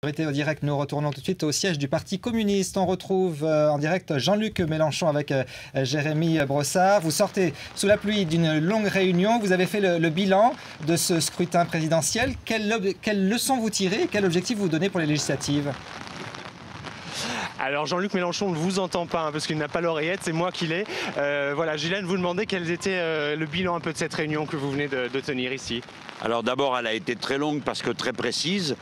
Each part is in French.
Au direct, nous retournons tout de suite au siège du Parti communiste. On retrouve en direct Jean-Luc Mélenchon avec Jérémy Brossard. Vous sortez sous la pluie d'une longue réunion. Vous avez fait le bilan de ce scrutin présidentiel. Quelle leçon vous tirez et quel objectif vous donnez pour les législatives ? Alors Jean-Luc Mélenchon ne vous entend pas parce qu'il n'a pas l'oreillette, c'est moi qui l'ai. Voilà, Gilles, vous demandez quel était le bilan un peu de cette réunion que vous venez de tenir ici. Alors d'abord, elle a été très longue parce que très précise.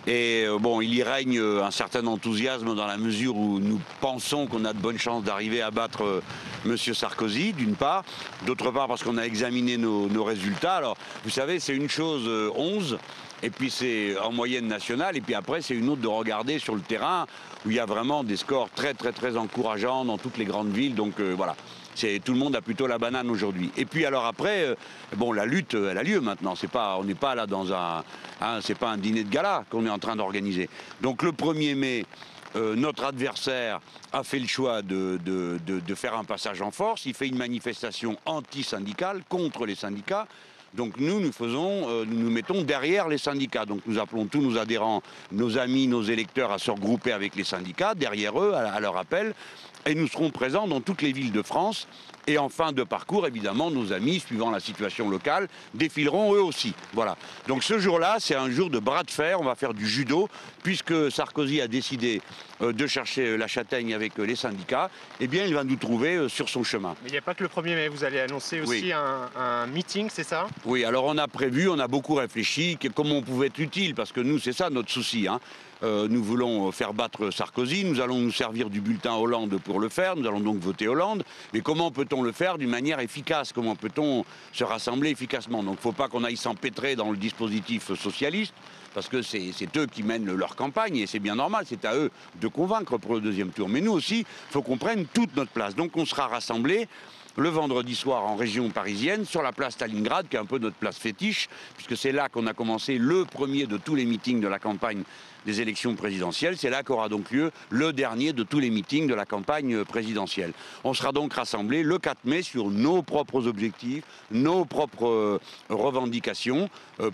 Et bon, il y règne un certain enthousiasme dans la mesure où nous pensons qu'on a de bonnes chances d'arriver à battre M. Sarkozy, d'une part. D'autre part, parce qu'on a examiné nos résultats. Alors, vous savez, c'est une chose 11, et puis c'est en moyenne nationale, et puis après, c'est une autre de regarder sur le terrain, où il y a vraiment des scores très, très, très encourageants dans toutes les grandes villes. Donc voilà. Tout le monde a plutôt la banane aujourd'hui. Et puis alors après, bon, la lutte, elle a lieu maintenant. On n'est pas là dans c'est pas un dîner de gala qu'on est en train d'organiser. Donc le 1er mai, notre adversaire a fait le choix de faire un passage en force. Il fait une manifestation anti-syndicale contre les syndicats. Donc nous nous mettons derrière les syndicats. Donc nous appelons tous nos adhérents, nos amis, nos électeurs à se regrouper avec les syndicats, derrière eux, à leur appel. Et nous serons présents dans toutes les villes de France. Et en fin de parcours, évidemment, nos amis, suivant la situation locale, défileront eux aussi. Voilà. Donc ce jour-là, c'est un jour de bras de fer. On va faire du judo, puisque Sarkozy a décidé de chercher la châtaigne avec les syndicats. Eh bien, il va nous trouver sur son chemin. Mais il n'y a pas que le 1er mai. Vous allez annoncer aussi un meeting, c'est ça? Oui, alors on a prévu, on a beaucoup réfléchi, comment on pouvait être utile, parce que nous, c'est ça notre souci. Nous voulons faire battre Sarkozy, nous allons nous servir du bulletin Hollande pour le faire, nous allons donc voter Hollande, mais comment peut-on le faire d'une manière efficace? Comment peut-on se rassembler efficacement? Donc il ne faut pas qu'on aille s'empêtrer dans le dispositif socialiste, parce que c'est eux qui mènent leur campagne, et c'est bien normal, c'est à eux de convaincre pour le deuxième tour. Mais nous aussi, il faut qu'on prenne toute notre place. Donc on sera rassemblés le vendredi soir en région parisienne, sur la place Stalingrad, qui est un peu notre place fétiche, puisque c'est là qu'on a commencé le premier de tous les meetings de la campagne des élections présidentielles. C'est là qu'aura donc lieu le dernier de tous les meetings de la campagne présidentielle. On sera donc rassemblés le 4 mai sur nos propres objectifs, nos propres revendications,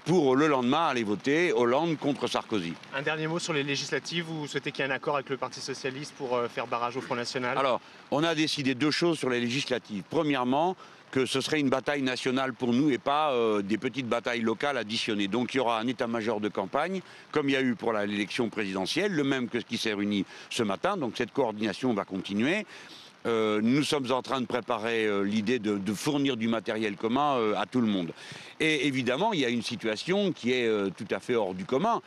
pour le lendemain aller voter Hollande contre Sarkozy. Un dernier mot sur les législatives. Vous souhaitez qu'il y ait un accord avec le Parti socialiste pour faire barrage au Front National? Alors, on a décidé deux choses sur les législatives. Premièrement, que ce serait une bataille nationale pour nous et pas des petites batailles locales additionnées. Donc il y aura un état-major de campagne, comme il y a eu pour l'élection présidentielle, le même que ce qui s'est réuni ce matin, donc cette coordination va continuer. Nous sommes en train de préparer l'idée de fournir du matériel commun à tout le monde. Et évidemment, il y a une situation qui est tout à fait hors du commun.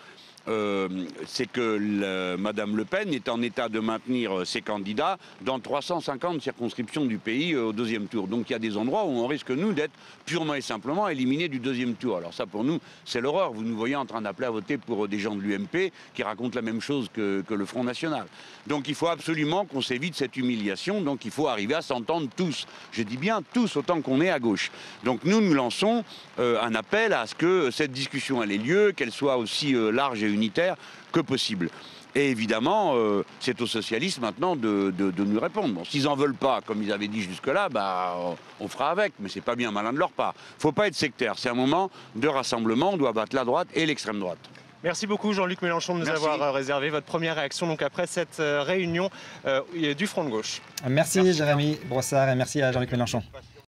C'est que Madame Le Pen est en état de maintenir ses candidats dans 350 circonscriptions du pays au deuxième tour. Donc il y a des endroits où on risque, nous, d'être purement et simplement éliminés du deuxième tour. Alors ça, pour nous, c'est l'horreur. Vous nous voyez en train d'appeler à voter pour des gens de l'UMP qui racontent la même chose que le Front National. Donc il faut absolument qu'on s'évite cette humiliation. Donc il faut arriver à s'entendre tous. Je dis bien tous, autant qu'on est à gauche. Donc nous lançons un appel à ce que cette discussion ait lieu, qu'elle soit aussi large et unitaire que possible. Et évidemment, c'est aux socialistes maintenant de nous répondre. Bon, s'ils n'en veulent pas, comme ils avaient dit jusque-là, on fera avec, mais c'est pas bien malin de leur part. Faut pas être sectaire, c'est un moment de rassemblement, on doit battre la droite et l'extrême droite. Merci beaucoup Jean-Luc Mélenchon de nous avoir réservé votre première réaction donc après cette réunion du Front de gauche. Merci Jérémy Brossard et merci à Jean-Luc Mélenchon.